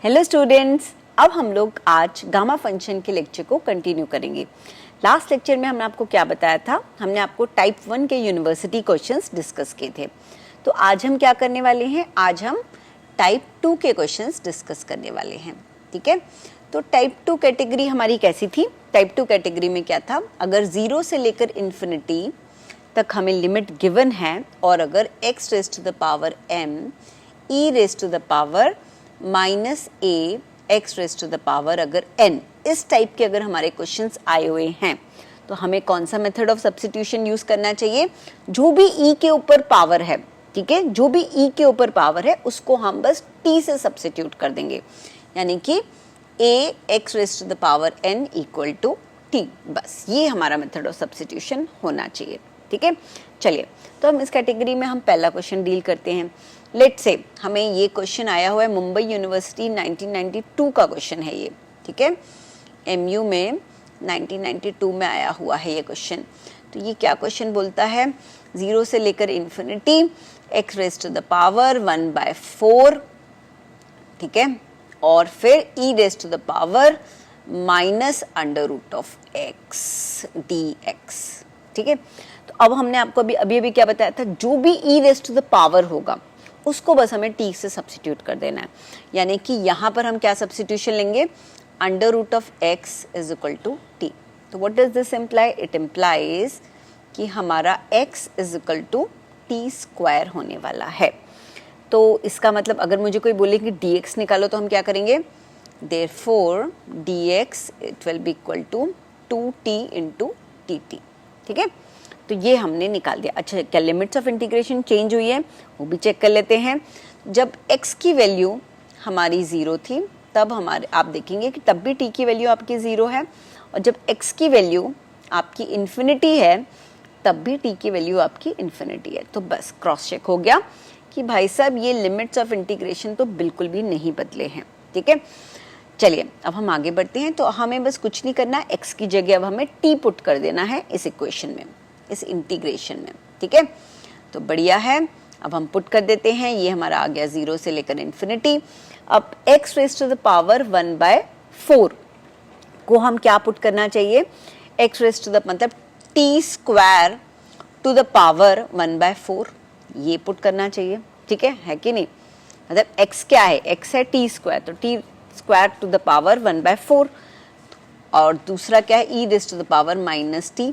Hello students, अब हम लोग आज गामा फंक्शन के लेक्चर को कंटिन्यू करेंगे। लास्ट लेक्चर में हमने आपको क्या बताया था? हमने आपको टाइप 1 के यूनिवर्सिटी क्वेश्चंस डिस्कस किए थे। तो आज हम क्या करने वाले हैं? आज हम टाइप 2 के क्वेश्चंस डिस्कस करने वाले हैं। ठीक है, तो टाइप 2 कैटेगरी हमारी कैसी थी? टाइप 2 कैटेगरी में क्या था? अगर 0 से लेकर इन्फिनिटी तक हमें लिमिट गिवन है और अगर x raise to the power m e raise to the power minus a x raise to the power अगर n, इस टाइप के अगर हमारे क्वेश्चंस आए हुए हैं तो हमें कौन सा मेथड ऑफ सब्स्टिट्यूशन यूज करना चाहिए? जो भी e के ऊपर पावर है, ठीक है, जो भी e के ऊपर पावर है उसको हम बस t से सब्स्टिट्यूट कर देंगे, यानी कि a x raise to the power n equal to t। बस ये हमारा मेथड ऑफ सब्स्टिट्यूशन होना चाहिए। ठीक है, चलिए तो हम इस कैटेगरी में हम पहला क्वेश्चन डील करते हैं। लेट्स से हमें ये क्वेश्चन आया हुआ है, मुंबई यूनिवर्सिटी 1992 का क्वेश्चन है ये। ठीक है, MU में 1992 में आया हुआ है ये क्वेश्चन। तो ये क्या क्वेश्चन बोलता है? 0 से लेकर infinity x raise to the power 1/4, ठीक है, और फिर e raise to the power minus under root of x dx। ठीक है, तो अब हमने आपको अभी क्या बताया था? जो भी e raise to the power होगा उसको बस हमें t से सब्स्टिट्यूट कर देना है, यानी कि यहाँ पर हम क्या सब्स्टिट्यूशन लेंगे? Under root of x is equal to t। तो what does this imply? It implies कि हमारा x is equal to t square होने वाला है। तो इसका मतलब अगर मुझे कोई बोले कि dx निकालो तो हम क्या करेंगे? Therefore dx it will be equal to 2t into dt। ठीक है, तो ये हमने निकाल दिया। अच्छा, क्या लिमिट्स ऑफ इंटीग्रेशन चेंज हुई है? वो भी चेक कर लेते हैं। जब x की वैल्यू हमारी 0 थी तब हमारे आप देखेंगे कि तब भी t की वैल्यू आपकी 0 है, और जब x की वैल्यू आपकी इन्फिनिटी है तब भी t की वैल्यू आपकी इन्फिनिटी है। तो बस क्रॉस चेक हो गया कि भाई साहब ये लिमिट्स ऑफ इंटीग्रेशन तो बिल्कुल भी नहीं बदले हैं। ठीक है, चलिए अब हम आगे बढ़ते हैं। तो हमें बस कुछ नहीं करना, x की जगह अब हमें t पुट कर देना है इस इक्वेशन में, इस इंटीग्रेशन में। ठीक है, तो बढ़िया है, अब हम पुट कर देते हैं। ये हमारा आ गया 0 से लेकर इन्फिनिटी। अब x raise to the power 1/4 को हम क्या पुट करना चाहिए? x रेज़ टू द मतलब t square to the power 1/4 ये पुट करना चाहिए। ठीक है कि नहीं? मतलब x क्या है? x है t स्क्वायर, तो t square to the power 1/4, और दूसरा क्या है? e raise to the power minus t,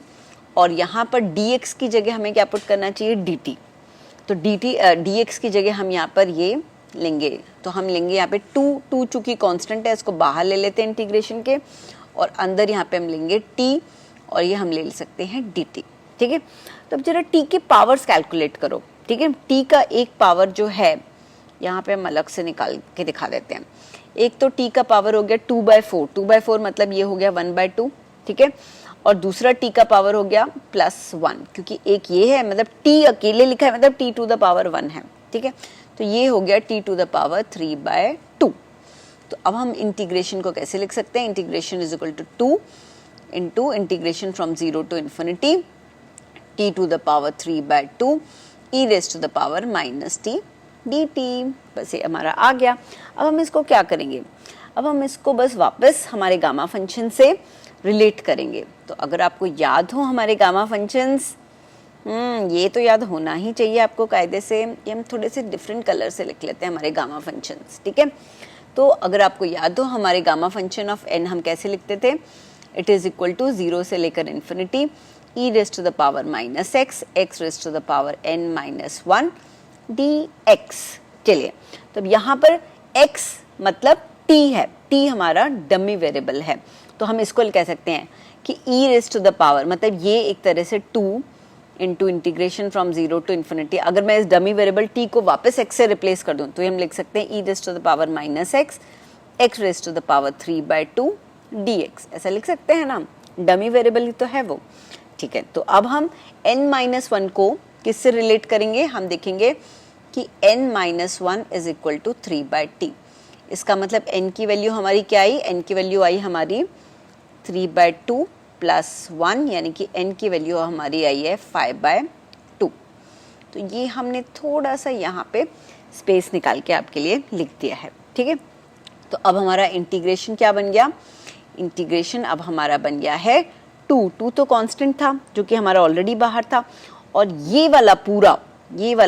और यहाँ पर dx की जगह हमें क्या पुट करना चाहिए? dt। तो dx की जगह हम यहाँ पर ये लेंगे, तो हम लेंगे यहाँ पे 2 चूंकि कांस्टेंट है इसको बाहर ले लेते हैं इंटीग्रेशन के, और अंदर यहाँ पे हम लेंगे t, और ये हम ले सकते हैं dt। ठीक है, तो अब जरा t के पावर्स कैलकुलेट करो। ठीक है, t का एक पावर जो है यहाँ पे हम अलग से निकाल के दिखा देते हैं। एक तो t का पावर हो गया 2/4, 2/4 मतलब ये हो गया 1/2। ठीक है, और दूसरा t का पावर हो गया +1, क्योंकि एक ये है मतलब t अकेले लिखा है मतलब t टू द पावर 1 है। ठीक है, तो ये हो गया t टू द पावर 3/2। तो अब हम इंटीग्रेशन को कैसे लिख सकते हैं? Integration is equal to 2 into integration from 0 to infinity t to the power 3/2 e raise to the power minus t dt। बस ये हमारा आ गया। अब हम इसको क्या करेंगे? अब हम इसको बस वापस हमारे गामा फंक्शन से रिलेट करेंगे। तो अगर आपको याद हो हमारे गामा फंक्शंस, ये तो याद होना ही चाहिए आपको कायदे से। ये हम थोड़े से डिफरेंट कलर से लिख लेते हैं हमारे गामा फंक्शंस। ठीक है, तो अगर आपको याद हो हमारे गामा फंक्शन ऑफ n हम कैसे लिखते थे? इट इज इक्वल टू 0 से लेकर infinity e raise to the power minus x, x raise to the power n minus 1 dx। चलिए, तो यहाँ पर x मतलब t है, t हमारा डमी वेरिएबल है, तो हम इसको कह सकते हैं कि e raise to the power मतलब ये एक तरह से 2 into integration from 0 to infinity. अगर मैं इस डमी वेरिएबल t को वापस x से रिप्लेस कर दूं तो हम लिख सकते हैं e raise to the power minus x, x raise to the power 3/2 dx। ऐसा लिख सकते हैं ना, डमी वेरिएबल ही तो है वो। ठीक है, तो अब हम n-1 को किससे रिलेट करेंगे? हम देखेंगे कि n-1 is equal to 3/t। इसका मतलब n की वैल्यू हमारी क्या आई? n की वैल्यू आई हमारी 3/2 + 1, यानी कि n की वैल्यू हमारी आई है 5/2। तो ये हमने थोड़ा सा यहाँ पे स्पेस निकाल के आपके लिए लिख दिया है। ठीक है, तो अब हमारा इंटीग्रेशन क्या बन गया, इंटीग्रेशन अब हमारा बन गया है 2 तो कांस्टेंट था जो कि हमारा ऑलरेडी बाहर था, और ये वाला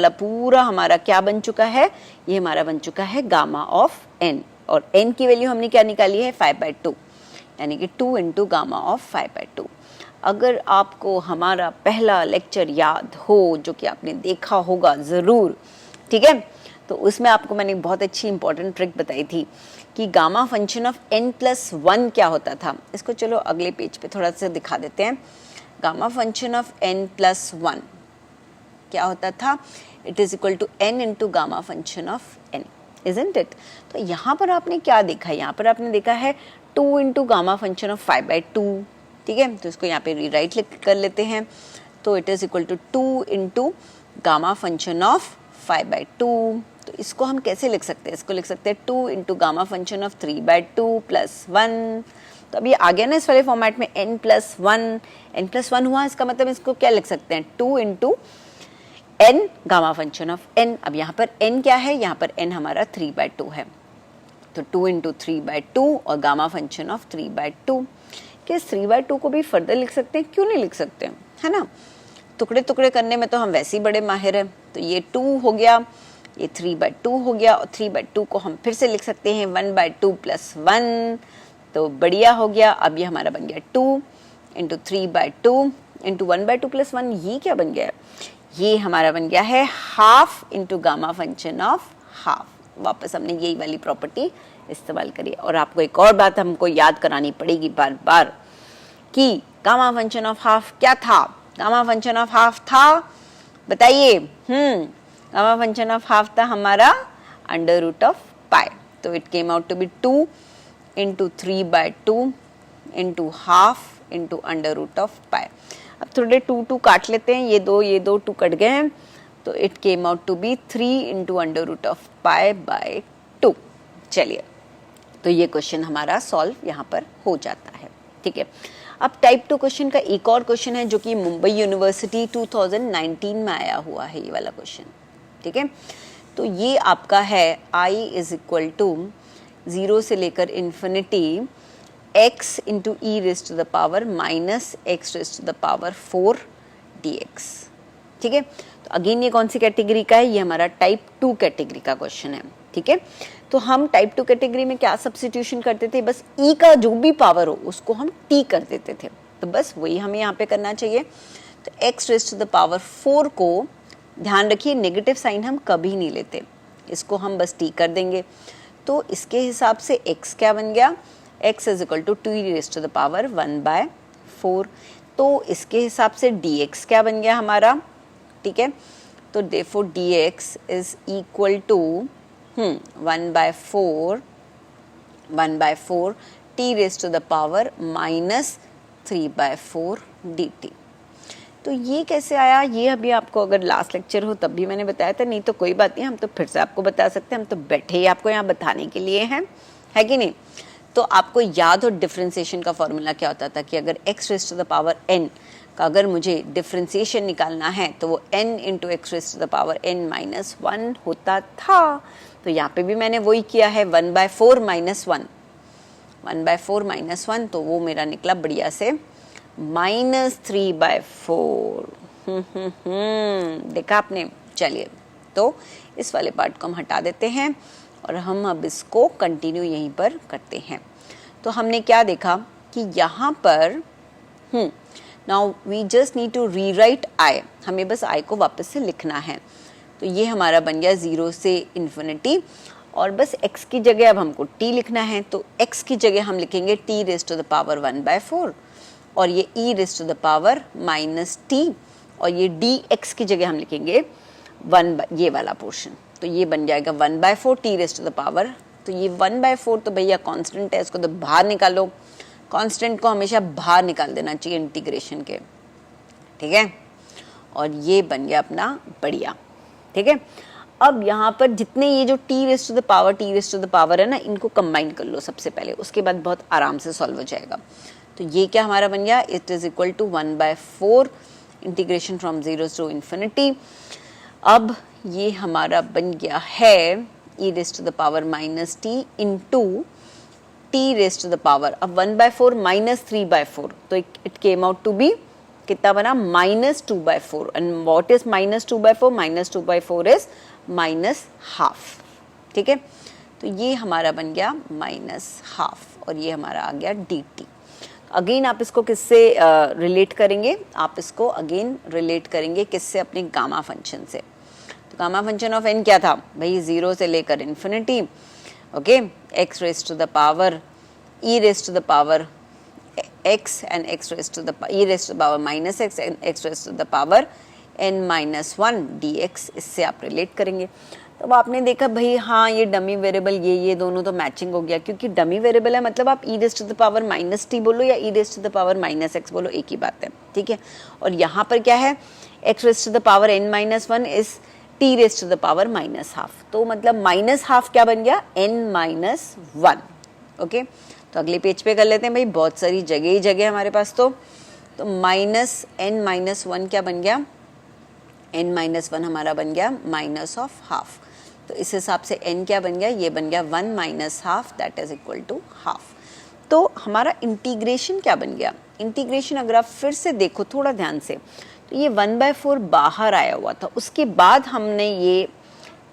पूरा हमारा क्या बन चुका है, ये हमारा बन चुका है गामा ऑफ n, और n की वैल्यू हमने क्या निकाली है 5/2, यानी कि 2 इंटू गामा ऑफ 5/2। अगर आपको हमारा पहला लेक्चर याद हो जो कि आपने देखा होगा ज़रूर, ठीक है, तो उसमें आपको मैंने बहुत अच्छी इंपॉर्टेंट ट्रिक बताई थी कि गामा फंक्शन ऑफ n+1 क्या होता था। इसको चलो अगले पेज पे थोड़ा सा दिखा देते हैं। गामा फंक्शन ऑफ n+1 क्या होता था, it is equal to n into gamma function of n, isn't it. तो यहाँ पर आपने क्या देखा, यहाँ पर आपने देखा है 2 इंटू गामा फंक्शन ऑफ 5/2, ठीक है, तो इसको यहाँ पे रीराइट कर लेते हैं। तो it is equal to 2 into gamma function of 5/2। तो इसको हम कैसे लिख सकते हैं, इसको लिख सकते हैं 2 into gamma function of 3/2 plus 1। तो अभी आ गया ना इस वाले फॉर्मेट में n+1 हुआ, इसका मतलब इसको क्या लिख सकते हैं 2 into n gamma function of n। अब यहाँ पर n क्या है, यहाँ पर n हमारा 3/2 है, तो 2 इंटू 3/2 और गामा फंक्शन ऑफ 3/2। क्या 3/2 को भी फर्दर लिख सकते हैं, क्यों नहीं लिख सकते, है ना, टुकड़े टुकड़े करने में तो हम वैसे ही बड़े माहिर हैं। तो ये 2 हो गया, ये 3/2 हो गया, और 3/2 को हम फिर से लिख सकते हैं 1/2 प्लस 1, तो बढ़िया हो गया। अब ये हमारा बन गया 2 इंटू 3/2 इंटू 1/2 प्लस 1, ये क्या बन गया है, ये हमारा बन गया है half into gamma function of half. वापस हमने यही वाली प्रॉपर्टी इस्तेमाल करी। और आपको एक और बात हमको याद करानी पड़ेगी बार बार कि गामा फंक्शन ऑफ हाफ क्या था, गामा फंक्शन ऑफ हाफ था, बताइए, गामा फंक्शन ऑफ हाफ था हमारा अंडर रूट ऑफ पाई। तो it came out to be 2 into 3/2 into half into under root of pi. अब थोड़े 2 काट लेते हैं, ये दो 2 कट गए हैं, तो it came out to be 3 into under root of pi by 2। चलिए, तो ये क्वेश्चन हमारा सॉल्व यहाँ पर हो जाता है, ठीक है। अब टाइप 2 क्वेश्चन का एक और क्वेश्चन है जो कि मुंबई यूनिवर्सिटी 2019 में आया हुआ है, ये वाला क्वेश्चन, ठीक है। तो ये आपका है I इज इक्वल टू 0 से लेकर infinity x into e raise to the power minus x raise to the power 4 dx, ठीक है। तो अगेन ये कौन सी कैटेगरी का है, ये हमारा टाइप 2 कैटेगरी का क्वेश्चन है, ठीक है। तो हम टाइप 2 कैटेगरी में क्या सब्स्टिट्यूशन करते थे, बस ई का जो भी पावर हो उसको हम टी कर देते थे, तो बस वही हमें यहाँ पे करना चाहिए। तो x raise to the power 4 को ध्यान रखिए नेगेटिव साइन हम कभी नहीं लेते, इसको हम बस टी कर देंगे। तो इसके हिसाब से x क्या बन गया, x is equal to 2 raise to the power 1/4। तो इसके हिसाब से dx क्या बन गया हमारा, ठीक है। तो therefore dx is equal to 1/4 t raise to the power minus 3/4 dt। तो ये कैसे आया, ये अभी आपको अगर लास्ट लेक्चर हो तब भी मैंने बताया था, नहीं तो कोई बात नहीं, हम तो फिर से आपको बता सकते हैं, हम तो बैठे ही आपको यहाँ बताने के लिए हैं, है कि नहीं। तो आपको याद हो डिफरेंशिएशन का फॉर्मूला क्या होता था कि अगर x raise to the power n का अगर मुझे डिफरेंशिएशन निकालना है तो वो n into x raise to the power n minus 1 होता था। तो यहाँ पे भी मैंने वही किया है 1/4 माइनस 1, 1/4 माइनस 1, तो वो मेरा निकला बढ़िया से -3/4। देखा आपने। चलिए, तो इस वाले पार्ट को हम हटा देते हैं और हम अब इसको कंटिन्यू यहीं पर करते हैं। तो हमने क्या देखा कि यहाँ पर now we just need to rewrite I, हमें बस आई को वापस से लिखना है। तो ये हमारा बन गया 0 से इन्फिनिटी, और बस x की जगह अब हमको t लिखना है, तो x की जगह हम लिखेंगे t raise to the power 1/4, और ये e raise to the power minus t, और ये dx की जगह हम लिखेंगे 1 ये वाला पोर्शन, तो ये बन जाएगा 1/4 t raise to the power. तो ये 1/4 तो भैया कांस्टेंट है, इसको तो बाहर निकालो, कांस्टेंट को हमेशा बाहर निकाल देना चाहिए इंटीग्रेशन के, ठीक है। और ये बन गया अपना बढ़िया, ठीक है। अब यहाँ पर जितने ये जो t raise to the power है ना, इनको कंबाइन कर लो सबसे पहले, उसके बाद बहुत आराम से सॉल्व हो जाएगा। तो ये क्या हमारा बन गया, it is equal to 1/4 integration from 0 to infinity. अब ये हमारा बन गया है e raise to the power minus t into t raise to the power, अब 1/4 माइनस 3/4, तो it came out to be कितना बना, -2/4। And what is -2/4? -2/4 इज -1/2। ठीक है, तो ये हमारा बन गया -1/2 और ये हमारा आ गया dt। अगेन आप इसको किससे रिलेट करेंगे? आप इसको अगेन रिलेट करेंगे किससे? अपने गामा फंक्शन से। तो गामा फंक्शन ऑफ n क्या था भाई? 0 से लेकर infinity, okay, x raise to the power e raise to the power x and x raise to the e raise to the power minus x and x raise to the power n-1 dx, इससे आप relate करेंगे। तो आपने देखा भाई हाँ ये dummy variable ये दोनों तो मैचिंग हो गया, क्योंकि डमी वेरिएबल है मतलब आप e raise to the power -t बोलो या e raise to the power -x बोलो, एक ही बात है। ठीक है, और यहाँ पर क्या है, x raise to the power n-1 is t raise to the power -1/2, तो मतलब -1/2 क्या बन गया? n-1। ओके, तो अगले पेज पे कर लेते हैं भाई, बहुत सारी जगह ही जगह हमारे पास। तो -n-1 क्या बन गया? n-1 हमारा बन गया -1/2। तो इस हिसाब से n क्या बन गया? ये बन गया 1 - 1/2 दैट इज इक्वल टू 1/2। तो हमारा इंटीग्रेशन क्या बन गया? इंटीग्रेशन अगर आप फिर से देखो थोड़ा ध्यान से, तो ये 1/4 बाहर आया हुआ था, उसके बाद हमने ये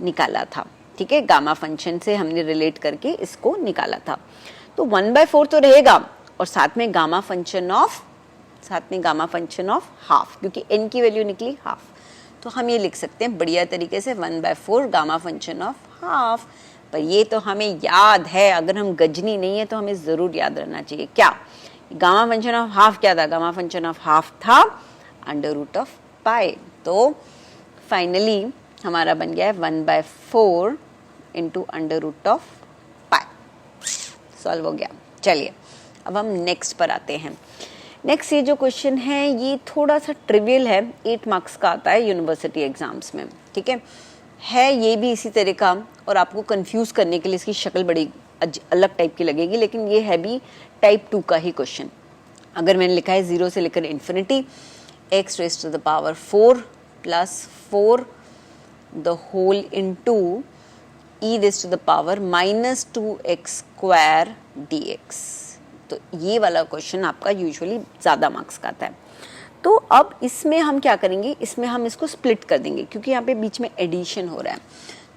निकाला था। ठीक है, गामा फंक्शन से हमने रिलेट करके इसको निकाला था। तो 1/4 तो रहेगा और साथ में गामा फंक्शन ऑफ 1/2, क्योंकि n की वैल्यू निकली 1/2। तो हम ये लिख सकते हैं बढ़िया तरीके से 1/4 गामा फंक्शन ऑफ 1/2। पर ये तो हमें याद है, अगर हम गजनी नहीं है तो हमें ज़रूर याद रहना चाहिए। क्या गामा फंक्शन ऑफ 1/2 क्या था? गामा फंक्शन ऑफ 1/2 था √π। तो फाइनली हमारा बन गया है 1/4 इंटू √π। सॉल्व हो गया। चलिए अब हम नेक्स्ट पर आते हैं। नेक्स्ट ये जो क्वेश्चन है ये थोड़ा सा ट्रिवियल है, 8 मार्क्स का आता है यूनिवर्सिटी एग्जाम्स में। ठीक है ये भी इसी तरह का, और आपको कंफ्यूज करने के लिए इसकी शक्ल बड़ी अलग टाइप की लगेगी, लेकिन ये है भी टाइप 2 का ही क्वेश्चन। अगर मैंने लिखा है 0 से लेकर infinity x raise to the power 4 + 4 the whole into e raise to the power -2x² dx। तो ये वाला क्वेश्चन आपका यूजुअली ज़्यादा मार्क्स का आता है। तो अब इसमें हम क्या करेंगे, इसमें हम इसको स्प्लिट कर देंगे, क्योंकि यहाँ पे बीच में एडिशन हो रहा है।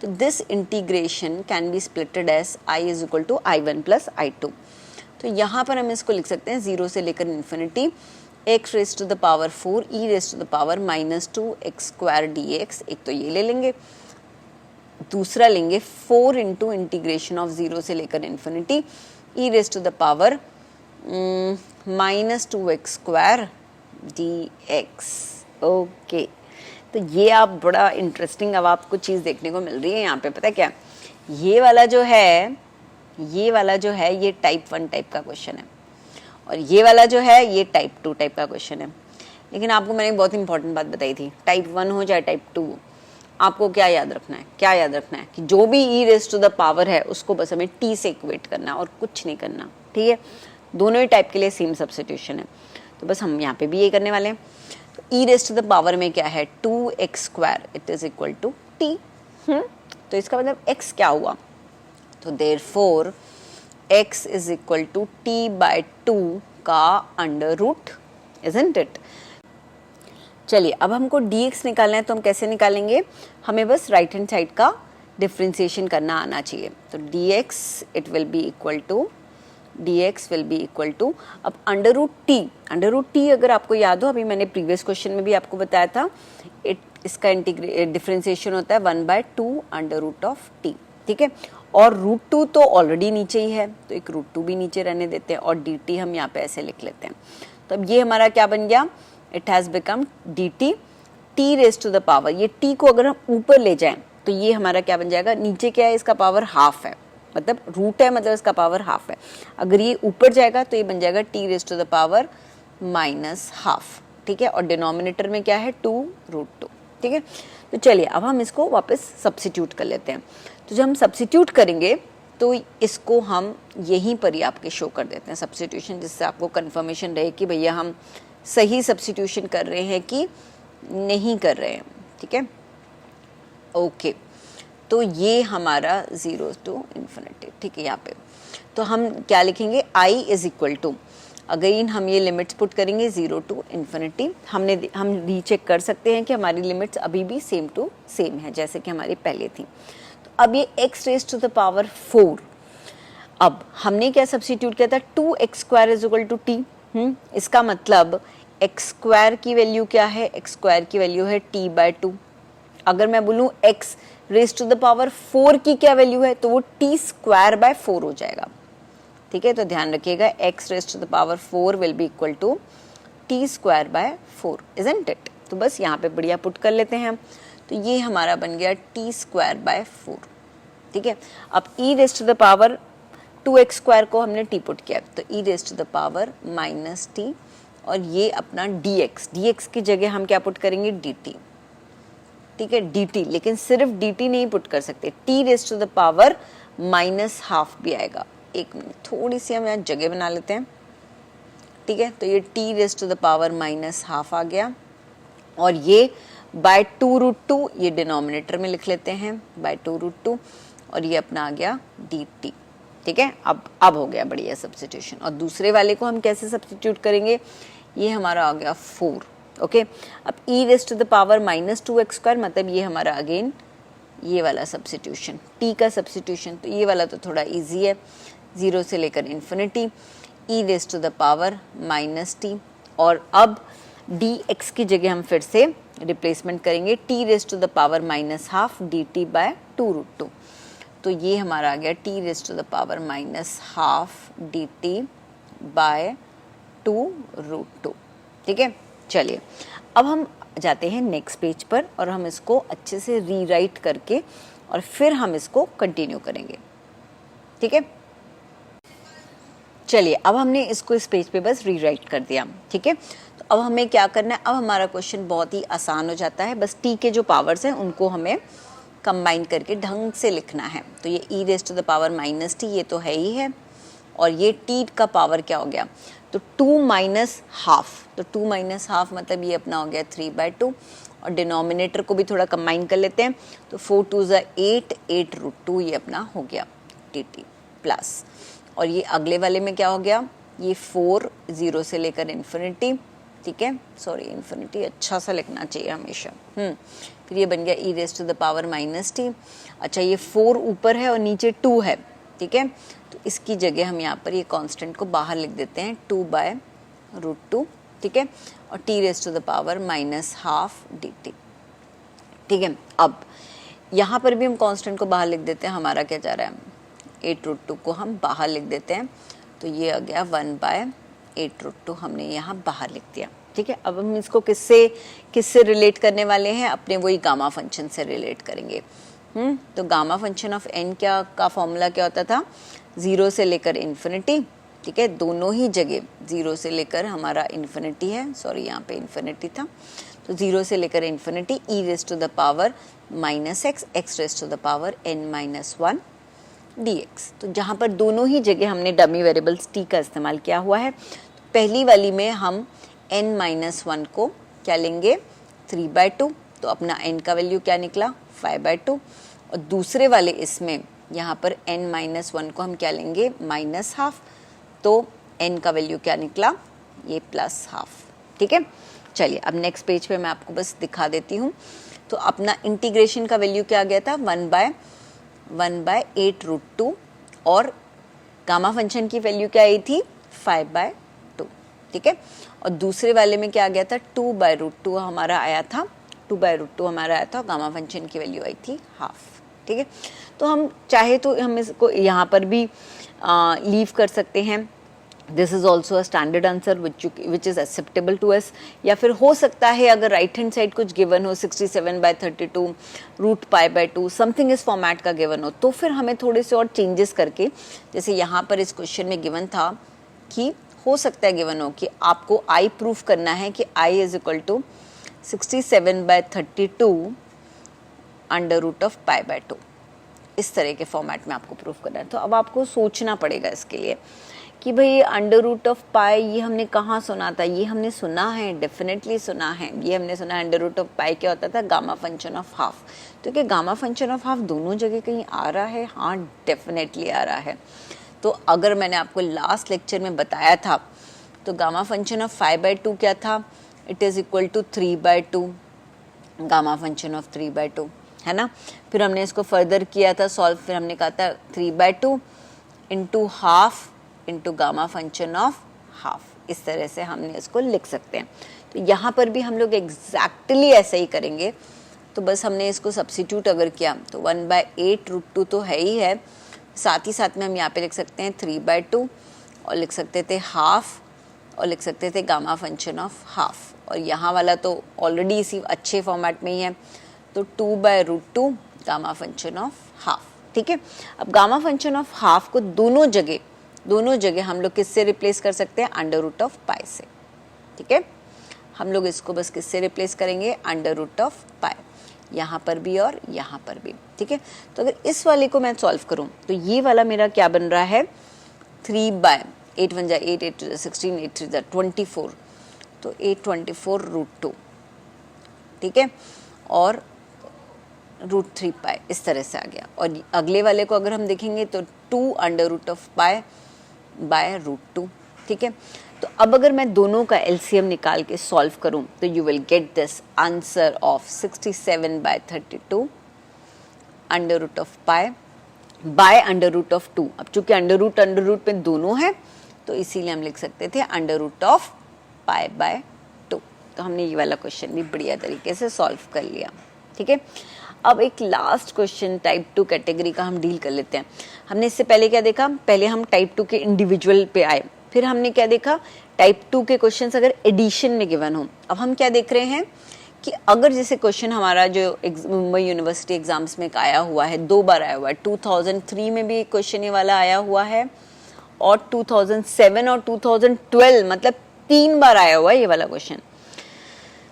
तो this integration can be splitted as i = i1 + i2। तो यहाँ पर हम इसको लिख सकते हैं 0 से लेकर infinity x raise to the power 4 e raise to the power -2x² dx। एक तो ये ले लेंगे, दूसरा लेंगे 4 इंटू इंटीग्रेशन ऑफ 0 से लेकर infinity e raise to the power -2x² dx। Okay, तो ये आप बड़ा इंटरेस्टिंग अब आपको चीज़ देखने को मिल रही है यहाँ पे। पता है क्या, ये वाला जो है ये टाइप 1 टाइप का क्वेश्चन है, और ये वाला जो है ये टाइप 2 टाइप का क्वेश्चन है। लेकिन आपको मैंने एक बहुत इंपॉर्टेंट बात बताई थी, टाइप 1 हो चाहे टाइप 2, आपको क्या याद रखना है कि जो भी e raise to the power है उसको बस हमें t से इक्वेट करना और कुछ नहीं करना। ठीक है, दोनों ही टाइप के लिए सेम सब्स्टिट्यूशन है, तो बस हम यहाँ पे भी ये करने वाले हैं। तो e raise to the power में क्या है 2x², it is equal to t। तो इसका मतलब x क्या हुआ, तो therefore x is equal to t/2 का अंडर-रूट, इजंट इट। चलिए अब हमको dx निकालना है, तो हम कैसे निकालेंगे, हमें बस राइट हैंड साइड का डिफ्रेंसिएशन करना आना चाहिए। तो dx will be equal to अब अंडर-रूट t अगर आपको याद हो, अभी मैंने प्रीवियस क्वेश्चन में भी आपको बताया था, इसका डिफ्रेंसिएशन होता है 1/2 √t। ठीक है, और √2 तो ऑलरेडी नीचे ही है, तो एक √2 भी नीचे रहने देते हैं, और dt हम यहाँ पे ऐसे लिख लेते हैं। तो अब ये हमारा क्या बन गया, it has become dt t raise to the power, ये t को अगर हम ऊपर ले जाएं तो ये हमारा क्या बन जाएगा, नीचे क्या है, इसका पावर हाफ है, मतलब रूट है, मतलब इसका पावर हाफ है। अगर ये ऊपर जाएगा तो ये बन जाएगा t raise to the power -1/2। ठीक है, और डिनोमिनेटर में क्या है 2√2। ठीक है, तो चलिए अब हम इसको वापस सब्स्टिट्यूट कर लेते हैं। तो जब हम सब्स्टिट्यूट करेंगे तो इसको हम यहीं पर ही आपके शो कर देते हैं सब्स्टिट्यूशन, जिससे आपको कंफर्मेशन रहे कि भैया हम सही सब्स्टिट्यूशन कर रहे हैं कि नहीं कर रहे हैं। ठीक है, ओके, तो ये हमारा 0 to इन्फिनिटी, ठीक है। यहाँ पे तो हम क्या लिखेंगे, I is equal to, again हम ये लिमिट्स पुट करेंगे 0 to इन्फिनिटी। हम रीचेक कर सकते हैं कि हमारी लिमिट्स अभी भी सेम टू सेम है जैसे कि हमारी पहले थी। तो अब ये x raise to the power 4, अब हमने क्या सब्स्टिट्यूट किया था, 2x square is equal to t। इसका मतलब x स्क्वायर की वैल्यू क्या है, x स्क्वायर की वैल्यू है t/2। अगर मैं बोलूँ x raise to the power 4 की क्या वैल्यू है, तो वो t स्क्वायर बाय 4 हो जाएगा, ठीक है। तो ध्यान रखिएगा, x raise to the power 4 will be equal to t square by 4, isn't it. तो बस यहाँ पे बढ़िया पुट कर लेते हैं हम। तो ये हमारा बन गया t स्क्वायर बाय 4, ठीक है। अब e raise to the power 2x square को हमने t पुट किया, तो e raise to the power minus t, और ये अपना dx की जगह हम क्या पुट करेंगे, dt, ठीक है, dt। लेकिन सिर्फ dt नहीं पुट कर सकते, t raise to the power minus half भी आएगा। एक मिनट, थोड़ी सी हम यहाँ जगह बना लेते हैं, ठीक है। तो ये t raise to the power minus half आ गया, और ये बाय 2√2 ये डिनोमिनेटर में लिख लेते हैं, बाय 2√2, और ये अपना आ गया dt, ठीक है। अब हो गया बढ़िया सब्स्टिट्यूशन। और दूसरे वाले को हम कैसे सब्स्टिट्यूट करेंगे, ये हमारा आ गया 4, ओके। अब e raise to the power minus 2x square, मतलब ये हमारा अगेन ये वाला सब्स्टिट्यूशन, t का सब्स्टिट्यूशन। तो ये वाला तो थोड़ा इजी है, 0 से लेकर infinity, e raise to the power minus t, और अब dx की जगह हम फिर से रिप्लेसमेंट करेंगे, t raise to the power minus half dt by 2√2। तो ये हमारा आ गया t raise to the power minus half dt by 2√2, ठीक है। चलिए अब हम जाते हैं नेक्स्ट पेज पर, और हम इसको अच्छे से रीराइट करके और फिर हम इसको कंटिन्यू करेंगे, ठीक है। चलिए अब हमने इसको इस पेज पे बस रीराइट कर दिया, ठीक है। तो अब हमें क्या करना है, अब हमारा क्वेश्चन बहुत ही आसान हो जाता है, बस t के जो पावर्स हैं उनको हमें कंबाइन करके ढंग से लिखना है। तो ये e raise to the power minus t, ये तो है ही है, और ये t का पावर क्या हो गया, तो 2 माइनस हाफ, तो 2 माइनस हाफ मतलब ये अपना हो गया 3/2, और डिनोमिनेटर को भी थोड़ा कंबाइन कर लेते हैं, तो 4 2 ज़ा 8, 8√2 ये अपना हो गया dt प्लस, और ये अगले वाले में क्या हो गया, ये 4 0 से लेकर इन्फिनिटी, ठीक है, सॉरी इन्फिनिटी अच्छा सा लिखना चाहिए हमेशा। फिर ये बन गया e raise to the power minus t। अच्छा ये 4 ऊपर है और नीचे 2 है, ठीक है। तो इसकी जगह हम यहाँ पर ये कांस्टेंट को बाहर लिख देते हैं 2/√2, ठीक है, और t raise to the power minus half dt, ठीक है। अब यहाँ पर भी हम कांस्टेंट को बाहर लिख देते हैं, हमारा क्या जा रहा है, 8√2 को हम बाहर लिख देते हैं, तो ये आ गया 1/8√2 हमने यहाँ बाहर लिख दिया, ठीक है। अब हम इसको किससे रिलेट करने वाले हैं, अपने वही गामा फंक्शन से रिलेट करेंगे। तो गामा फंक्शन ऑफ n का फॉर्मूला क्या होता था, 0 से लेकर इन्फिनिटी, ठीक है, दोनों ही जगह 0 से लेकर हमारा इन्फिनिटी है, सॉरी यहाँ पे इन्फिनिटी था, तो 0 से लेकर infinity e raise to the power minus x, x raise to the power n-1 dx। तो जहाँ पर दोनों ही जगह हमने डमी वेरिएबल्स t का इस्तेमाल किया हुआ है, तो पहली वाली में हम n-1 को क्या लेंगे, 3/2, तो अपना n का वैल्यू क्या निकला, 5/2, और दूसरे वाले इसमें यहाँ पर n-1 को हम क्या लेंगे, माइनस हाफ, तो n का वैल्यू क्या निकला, ये प्लस हाफ, ठीक है। चलिए अब नेक्स्ट पेज पे मैं आपको बस दिखा देती हूँ। तो अपना इंटीग्रेशन का वैल्यू क्या आ गया था, 1/8√2, और गामा फंक्शन की वैल्यू क्या आई थी, 5/2, ठीक है। और दूसरे वाले में क्या आ गया था, 2/√2 हमारा आया था, 2/√2 हमारा आया था, गामा फंक्शन की वैल्यू आई थी हाफ, ठीक है। तो हम चाहे तो हम इसको यहाँ पर भी लीव कर सकते हैं, this is also a standard answer which is acceptable to us, या फिर हो सकता है अगर राइट हैंड साइड कुछ गिवन हो 67/32 √π/2 समथिंग इस फॉर्मेट का गिवन हो, तो फिर हमें थोड़े से और चेंजेस करके, जैसे यहाँ पर इस क्वेश्चन में गिवन था कि हो सकता है गिवन हो कि आपको आई प्रूफ करना है कि आई इज इक्वल टू 67/32 √π/2, इस तरह के फॉर्मेट में आपको प्रूफ करना है। तो अब आपको सोचना पड़ेगा इसके लिए कि भाई अंडर रूट ऑफ पाई ये हमने कहाँ सुना था, ये हमने सुना है, डेफिनेटली सुना है, ये हमने सुना है अंडर रूट ऑफ पाई क्या होता था, गामा फंक्शन ऑफ हाफ। तो क्या गामा फंक्शन ऑफ हाफ दोनों जगह कहीं आ रहा है? हाँ, डेफिनेटली आ रहा है। तो अगर मैंने आपको लास्ट लेक्चर में बताया था तो गामा फंक्शन ऑफ 5/2 क्या था, it is equal to 3/2, gamma function of 3/2 है ना। फिर हमने इसको फर्दर किया था सॉल्व, फिर हमने कहा था 3/2 into half into gamma function of half, इस तरह से हमने इसको लिख सकते हैं। तो यहाँ पर भी हम लोग एग्जैक्टली ऐसे ही करेंगे। तो बस हमने इसको सब्सिट्यूट अगर किया तो 1/8√2 तो है ही है, साथ ही साथ में हम यहाँ पे लिख सकते हैं 3/2 और लिख सकते थे हाफ और लिख सकते थे गामा फंक्शन ऑफ हाफ, और यहाँ वाला तो ऑलरेडी इसी अच्छे फॉर्मेट में ही है, तो 2/√2 गामा फंक्शन ऑफ हाफ। ठीक है, अब गामा फंक्शन ऑफ हाफ को दोनों जगह हम लोग किससे रिप्लेस कर सकते हैं, अंडर रूट ऑफ पाई से। ठीक है, हम लोग इसको बस किससे रिप्लेस करेंगे, अंडर रूट ऑफ पाई, यहाँ पर भी और यहाँ पर भी। ठीक है, तो अगर इस वाले को मैं सॉल्व करूँ तो ये वाला मेरा क्या बन रहा है, 3/8 1 जा 8 8 16 8 3 24, तो 824√2। ठीक है, और √3 पाई इस तरह से आ गया। और अगले वाले को अगर हम देखेंगे तो 2 under root of pi by √2। ठीक है, तो अब अगर मैं दोनों का एलसीएम निकाल के सॉल्व करूं तो you will get this answer of 67/32 under root of pi by under root of 2। अब चूंकि अंडर रूट में दोनों है तो इसीलिए हम लिख सकते थे under root of pi by 2। तो हमने ये वाला क्वेश्चन भी बढ़िया तरीके से सॉल्व कर लिया। ठीक है, अब एक लास्ट क्वेश्चन टाइप 2 कैटेगरी का हम डील कर लेते हैं। हमने इससे पहले क्या देखा, पहले हम टाइप 2 के इंडिविजुअल पे आए, फिर हमने क्या देखा, टाइप 2 के क्वेश्चंस अगर एडिशन में गिवन हो। अब हम क्या देख रहे हैं कि अगर जैसे क्वेश्चन हमारा जो मुंबई यूनिवर्सिटी एग्जाम्स में आया हुआ है, 2 बार आया हुआ है, 2003 में भी एक क्वेश्चन ये वाला आया हुआ है और 2007 और 2012, मतलब 3 बार आया हुआ है ये वाला क्वेश्चन,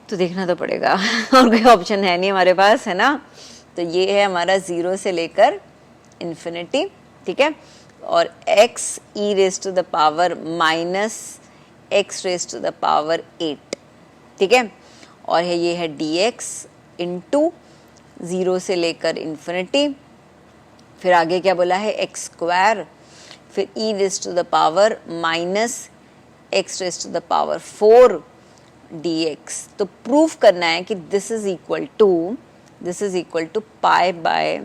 तो देखना तो पड़ेगा और कोई ऑप्शन है नहीं हमारे पास, है ना। तो ये है हमारा 0 से लेकर इन्फिनिटी। ठीक है, और x e raised to the power minus x raised to the power 8। ठीक है, और है ये है dx इंटू 0 से लेकर इन्फिनिटी, फिर आगे क्या बोला है x स्क्वायर, फिर e raised to the power minus x raised to the power 4 dx। तो प्रूफ करना है कि this is equal to pi by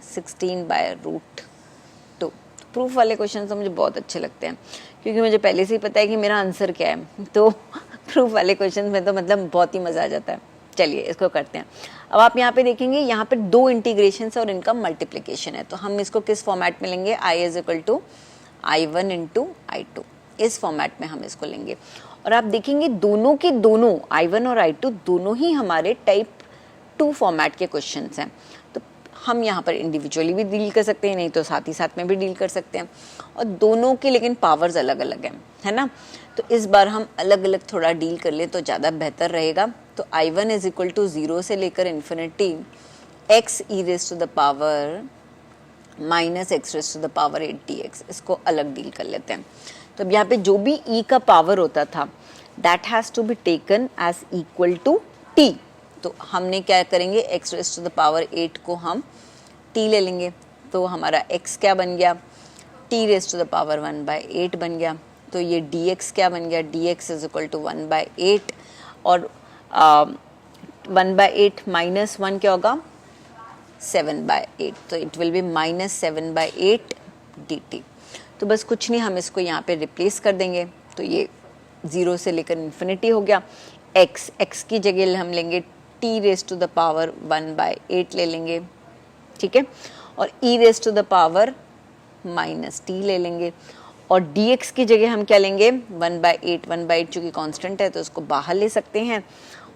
16/√2। प्रूफ वाले क्वेश्चन तो मुझे बहुत अच्छे लगते हैं क्योंकि मुझे पहले से ही पता है कि मेरा आंसर क्या है, तो प्रूफ वाले क्वेश्चन में तो मतलब बहुत ही मज़ा आ जाता है। चलिए इसको करते हैं। अब आप यहाँ पे देखेंगे, यहाँ पे 2 इंटीग्रेशन है और इनका मल्टीप्लिकेशन है, तो हम इसको किस फॉर्मेट में लेंगे, i is equal to I1 into I2, इस फॉर्मेट में हम इसको लेंगे। और आप देखेंगे दोनों के दोनों I1 और I2 दोनों ही हमारे टाइप 2 फॉर्मेट के क्वेश्चंस हैं, तो हम यहाँ पर इंडिविजुअली भी डील कर सकते हैं, नहीं तो साथ ही साथ में भी डील कर सकते हैं, और दोनों की लेकिन पावर्स अलग अलग हैं, है ना। तो इस बार हम अलग अलग थोड़ा डील कर ले तो ज़्यादा बेहतर रहेगा। तो I1 इज इक्वल टू 0 से लेकर infinity x e raise to the power minus x raise to the power 8 dx, इसको अलग डील कर लेते हैं। तो अब यहाँ पे जो भी e का पावर होता था that has to be taken as equal to t। तो हमने क्या करेंगे, x raise to the power 8 को हम t ले लेंगे, तो हमारा x क्या बन गया, t raise to the power 1/8 बन गया। तो ये dx क्या बन गया, dx इज इक्वल टू 1/8, और 1/8 माइनस 1 क्या होगा, 7/8, तो it will B minus 7/8 dt। तो बस कुछ नहीं, हम इसको यहाँ पे रिप्लेस कर देंगे, तो ये 0 से लेकर इन्फिनिटी हो गया। x की जगह हम लेंगे t raise to the power 1/8 ले लेंगे, ठीक है, और e raise to the power minus t ले लेंगे, और dx की जगह हम क्या लेंगे, 1/8 चूँकि कांस्टेंट है तो उसको बाहर ले सकते हैं,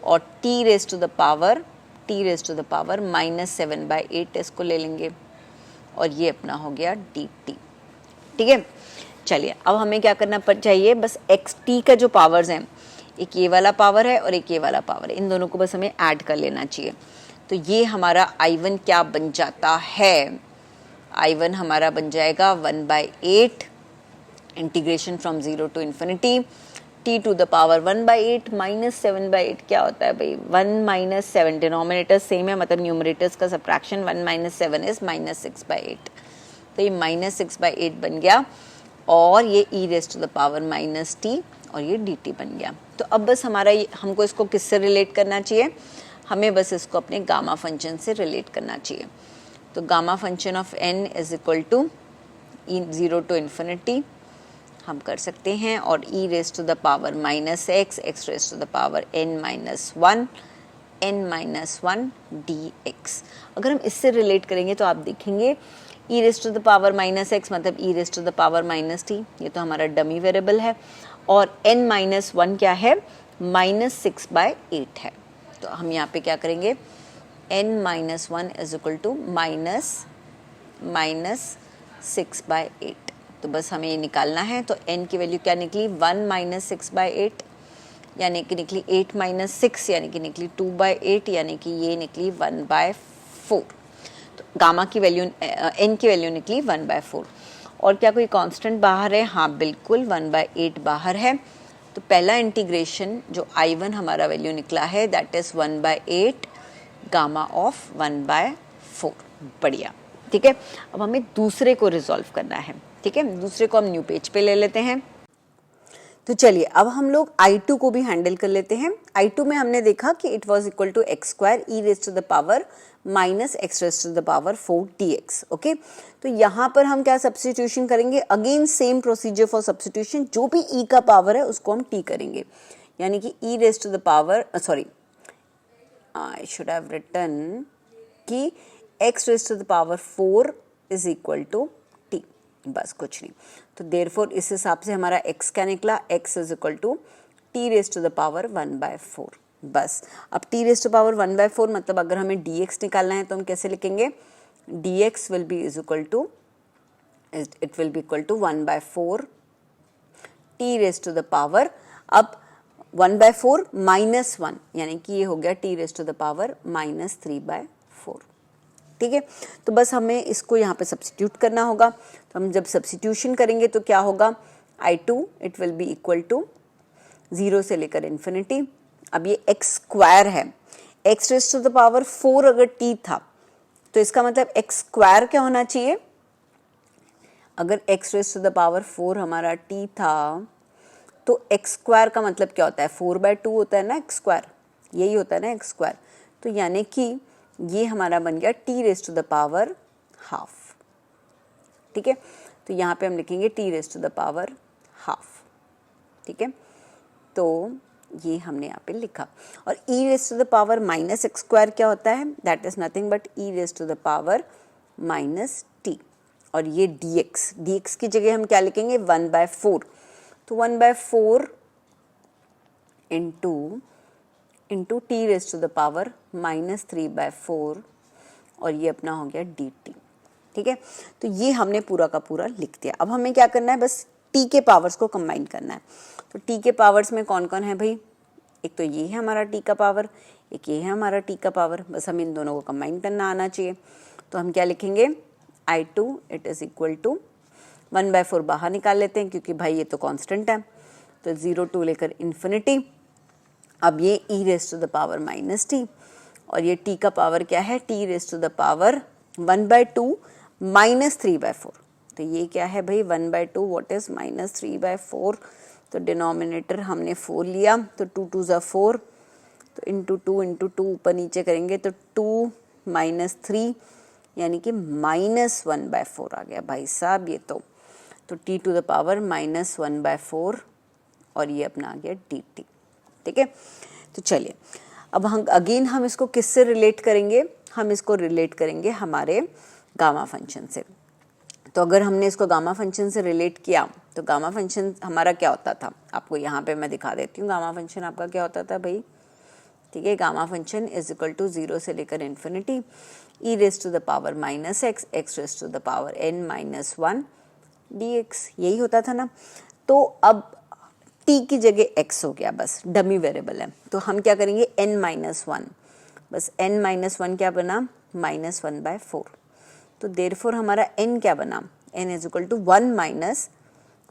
और t raise to the power minus 7/8 इसको ले लेंगे, और ये अपना हो गया dt। ठीक है, चलिए अब हमें क्या करना चाहिए, बस xt का जो पावर्स हैं, एक ये वाला पावर है और एक ये वाला पावर है, इन दोनों को बस हमें ऐड कर लेना चाहिए। तो ये हमारा I1 क्या बन जाता है, I1 हमारा बन जाएगा 1/8 integration from 0 to infinity t to the power 1/8 minus 7/8 क्या होता है भाई 1 माइनस 7, डिनोमिनेटर सेम है मतलब न्यूमरेटर्स का सब्ट्रैक्शन 1 माइनस 7 इज माइनस 6/8, तो ये माइनस 6/8 बन गया और ये e raise to the power minus t और ये dt बन गया। तो अब बस हमको इसको किससे रिलेट करना चाहिए, हमें बस इसको अपने गामा फंक्शन से रिलेट करना चाहिए। तो gamma function of n is equal to 0 to infinity हम कर सकते हैं और e raise to the power minus x, x raise to the power n minus 1 dx। अगर हम इससे रिलेट करेंगे तो आप देखेंगे e raise to the power minus x मतलब e raise to the power minus t, ये तो हमारा डमी वेरिएबल है, और n माइनस 1 क्या है माइनस 6/8 है। तो हम यहाँ पे क्या करेंगे n minus 1 is equal to minus 6/8। तो बस हमें ये निकालना है। तो n की वैल्यू क्या निकली 1 माइनस 6/8 यानी कि निकली 8 माइनस 6 यानी कि निकली 2/8 यानी कि ये निकली 1/4। तो गामा की वैल्यू n की वैल्यू निकली 1/4। और क्या कोई कांस्टेंट बाहर है, हाँ बिल्कुल 1/8 बाहर है। तो पहला इंटीग्रेशन जो I1 हमारा वैल्यू निकला है दैट इज 1/8 गामा ऑफ 1/4। बढ़िया, ठीक है। अब हमें दूसरे को रिजॉल्व करना है, ठीक है। दूसरे को हम न्यू पेज पे ले लेते हैं। तो चलिए अब हम लोग I2 को भी हैंडल कर लेते हैं। I2 में हमने देखा कि it was equal to x square e raise to the power minus x raise to the power 4 dx। Okay, तो यहाँ पर हम क्या सब्स्टिट्यूशन करेंगे, again same procedure for substitution, जो भी e का पावर है उसको हम t करेंगे, यानी कि e raise to the power I should have written कि x raise to the power 4 is equal to t, बस कुछ नहीं। तो देयरफॉर इस हिसाब से हमारा x क्या निकला, x is equal to t raise to the power 1/4। बस अब t रेज़ टू पावर 1/4 मतलब अगर हमें dx निकालना है तो हम कैसे लिखेंगे, dx will be is equal to it will be equal to 1/4 t raise to the power, अब 1/4 माइनस 1 यानी कि ये हो गया t raise to the power minus 3/4। ठीक है, तो बस हमें इसको यहाँ पे सब्स्टिट्यूट करना होगा। तो हम जब सब्स्टिट्यूशन करेंगे तो क्या होगा, I2 it will be equal to 0 से लेकर इन्फिनिटी। अब ये x स्क्वायर है, x raise to the power 4 अगर t था तो इसका मतलब x स्क्वायर क्या होना चाहिए, अगर x raise to the power 4 हमारा t था तो x स्क्वायर का मतलब क्या होता है 4/2 होता है ना, x स्क्वायर यही होता है ना x स्क्वायर। तो यानी कि ये हमारा बन गया t raise to the power half. ठीक है, तो यहाँ पे हम लिखेंगे t raise to the power half. ठीक है, तो ये हमने यहाँ पे लिखा। और e raise to the power minus x square क्या होता है, that is nothing but e raise to the power minus t। और ये dx की जगह हम क्या लिखेंगे 1/4। तो 1/4 into t raise to the power minus 3/4 और ये अपना हो गया dt। ठीक है, तो ये हमने पूरा का पूरा लिख दिया। अब हमें क्या करना है, बस t के पावर्स को कंबाइन करना है। तो t के पावर्स में कौन कौन है भाई, एक तो ये है हमारा t का पावर, एक ये है हमारा t का पावर, बस हम इन दोनों को कंबाइन करना आना चाहिए। तो हम क्या लिखेंगे, I2 it is equal to 1/4 बाहर निकाल लेते हैं क्योंकि भाई ये तो कांस्टेंट है, तो 0 टू लेकर इन्फिनिटी। अब ये e raise to the power minus t और ये t का पावर क्या है, t raise to the power 1/2 minus 3/4। तो ये क्या है भाई 1/2 व्हाट इज माइनस 3/4। तो डिनोमिनेटर हमने 4 लिया, तो 2 2 ज़ा 4, तो इंटू 2 ऊपर नीचे करेंगे तो 2 माइनस 3 यानी कि माइनस 1/4 आ गया भाई साहब ये तो t to the power minus 1/4 और ये अपना आ गया dt। ठीक है, तो चलिए अब हम इसको किससे रिलेट करेंगे, हम इसको रिलेट करेंगे हमारे गामा फंक्शन से। तो अगर हमने इसको गामा फंक्शन से रिलेट किया तो गामा फंक्शन हमारा क्या होता था, आपको यहाँ पे मैं दिखा देती हूँ। गामा फंक्शन आपका क्या होता था भाई, ठीक है, gamma function is equal to 0 से लेकर infinity e raise to the power minus x, x raise to the power n minus 1 dx, यही होता था ना। तो अब t की जगह x हो गया, बस डमी वेरिएबल है, तो हम क्या करेंगे n माइनस 1, बस n माइनस 1 क्या बना माइनस 1/4। तो देयरफॉर हमारा n क्या बना, n is equal to 1 minus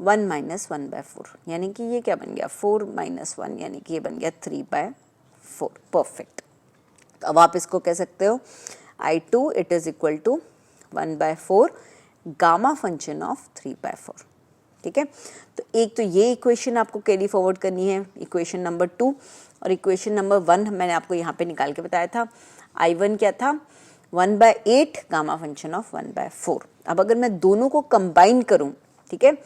1 minus 1/4, यानी कि ये क्या बन गया 4 माइनस 1, यानी कि ये बन गया 3/4। परफेक्ट। तो अब आप इसको कह सकते हो I2 it is equal to 1/4 gamma function of 3/4। ठीक है, तो एक तो ये इक्वेशन आपको कैरी फॉरवर्ड करनी है, इक्वेशन नंबर 2, और इक्वेशन नंबर 1 मैंने आपको यहाँ पे निकाल के बताया था। I1 क्या था 1/8 गामा फंक्शन ऑफ 1/4। अब अगर मैं दोनों को कंबाइन करूँ, ठीक है,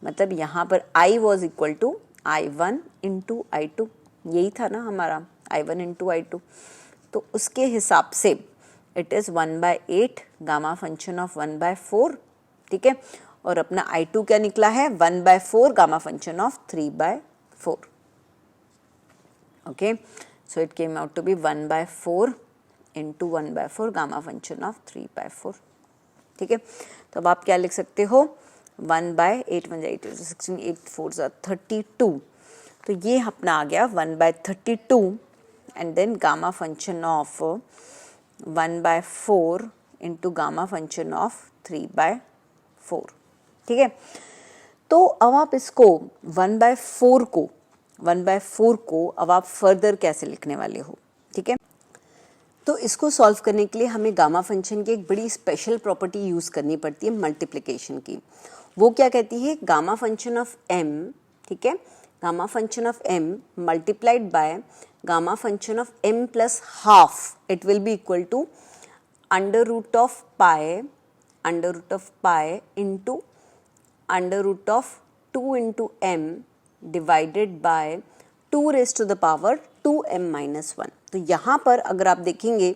मतलब यहाँ पर I was equal to I1 into I2, यही था ना हमारा I1 इंटू I2, तो उसके हिसाब से it is 1/8 gamma function of 1/4। ठीक है, और अपना I2 क्या निकला है 1/4 gamma function of 3/4। Okay, so it came out to be 1/4 into 1/4 gamma function of 3/4। ठीक है, तो अब आप क्या लिख सकते हो 1/8 1 8 16 8 4 32, तो ये अपना आ गया 1/32 and then gamma function of 1/4 into gamma function of 3/4। ठीक है, तो अब आप इसको 1/4 को अब आप फर्दर कैसे लिखने वाले हो। ठीक है, तो इसको सॉल्व करने के लिए हमें गामा फंक्शन की एक बड़ी स्पेशल प्रॉपर्टी यूज़ करनी पड़ती है मल्टीप्लिकेशन की। वो क्या कहती है गामा फंक्शन ऑफ m, ठीक है, gamma function of m multiplied by gamma function of m plus half, it will be equal to under root of pi into under root of 2 into m divided by 2 raise to the power 2m minus 1। तो यहाँ पर अगर आप देखेंगे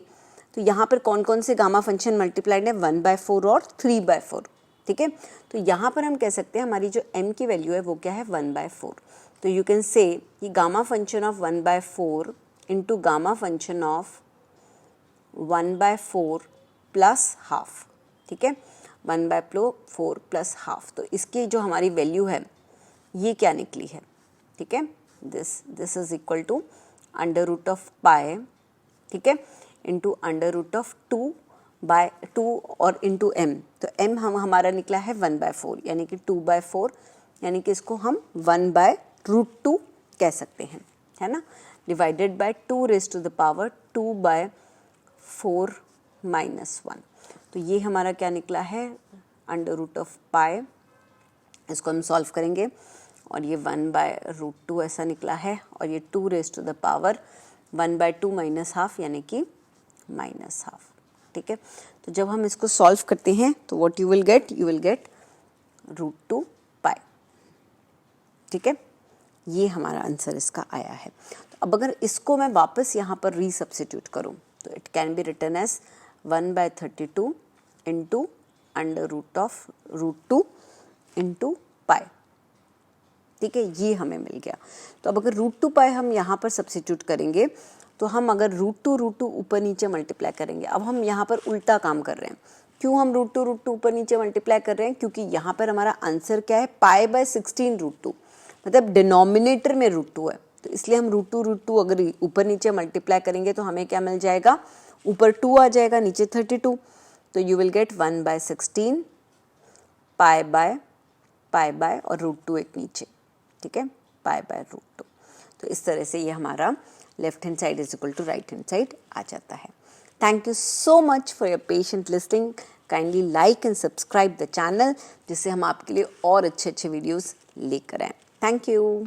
तो यहाँ पर कौन कौन से गामा फंक्शन मल्टीप्लाइड है 1/4 और 3/4। ठीक है, तो यहाँ पर हम कह सकते हैं हमारी जो m की वैल्यू है वो क्या है 1/4। तो यू कैन से कि gamma function of 1/4 into gamma function of 1/4 plus half. ठीक है, 1/4 प्लस हाफ, तो इसकी जो हमारी वैल्यू है ये क्या निकली है। ठीक है, this is equal to under root of pi, ठीक है, इंटू अंडर रूट ऑफ 2/2 और इंटू m, तो m हमारा निकला है 1/4, यानी कि 2/4, यानी कि इसको हम 1/√2 कह सकते हैं, है ना, divided by 2 raise to the power 2/4 minus 1। तो ये हमारा क्या निकला है अंडर रूट ऑफ पाई, इसको हम सॉल्व करेंगे और ये 1/√2 ऐसा निकला है, और ये 2 raise to the power 1/2 minus half, यानी कि माइनस हाफ। ठीक है, तो जब हम इसको सॉल्व करते हैं तो व्हाट यू विल गेट √2 पाई। ठीक है, ये हमारा आंसर इसका आया है। तो अब अगर इसको मैं वापस यहाँ पर रीसब्स्टिट्यूट करूँ तो it can be written as 1/32 into under root of √2 into pi. ठीक है, ये हमें मिल गया। तो अब अगर √2 पाई हम यहाँ पर सब्स्टिट्यूट करेंगे तो हम अगर √2 ऊपर नीचे मल्टीप्लाई करेंगे, अब हम यहाँ पर उल्टा काम कर रहे हैं। क्यों हम √2 ऊपर नीचे मल्टीप्लाई कर रहे हैं, क्योंकि यहाँ पर हमारा आंसर क्या है π/16√2, मतलब डिनोमिनेटर में √2 है, तो इसलिए हम √2 अगर ऊपर नीचे मल्टीप्लाई करेंगे तो हमें क्या मिल जाएगा, ऊपर 2 आ जाएगा, नीचे 32, तो यू विल गेट 1/16 पाई और √2 एक नीचे। ठीक है, π/√2। तो इस तरह से ये हमारा left hand side is equal to right hand side आ जाता है। Thank you so much for your patient listening. Kindly like and subscribe the channel, जिससे हम आपके लिए और अच्छे वीडियोस लेकर आएँ। Thank you.